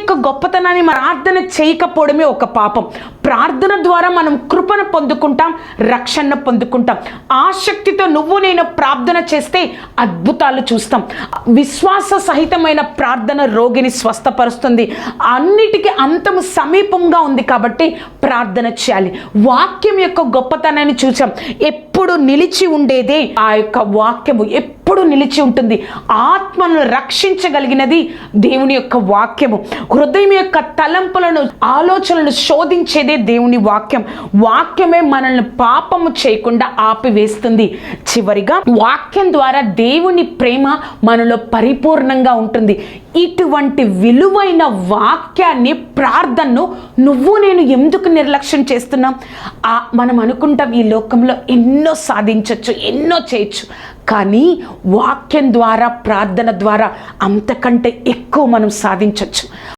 యొక్క గొప్పతనాన్ని ప్రార్థన చేయకపోవడమే ఒక పాపం. ప్రార్థన ద్వారా మనం కృపను పొందుకుంటాం, రక్షణ పొందుకుంటాం. ఆసక్తితో నువ్వు నేను ప్రార్థన చేస్తే అద్భుతాలు చూస్తాం. విశ్వాస సహితమైన ప్రార్థన రోగిని స్వస్థపరుస్తుంది. అన్నిటికీ అంతము సమీపంగా ఉంది కాబట్టి ప్రార్థన చేయాలి. వాక్యం యొక్క గొప్పతనాన్ని చూసాం. ఎప్పుడు నిలిచి ఉండేదే ఆ యొక్క వాక్యము, ఎప్పుడు నిలిచి ఉంటుంది. ఆత్మను రక్షించగలిగినది దేవుని యొక్క వాక్యము. హృదయం యొక్క తలంపులను, ఆలోచనలను శోధించేదే దేవుని వాక్యం. వాక్యమే మనల్ని పాపము చేయకుండా ఆపివేస్తుంది. చివరిగా వాక్యం ద్వారా దేవుని ప్రేమ మనలో పరిపూర్ణంగా ఉంటుంది. ఇటువంటి విలువైన వాక్యాన్ని, ప్రార్థనను నువ్వు నేను ఎందుకు నిర్లక్ష్యం చేస్తున్నాం? మనం అనుకుంటాం ఈ లోకంలో ఎన్నో సాధించవచ్చు, ఎన్నో చేయొచ్చు. కానీ వాక్యం ద్వారా, ప్రార్థన ద్వారా అంతకంటే ఎక్కువ మనం సాధించవచ్చు.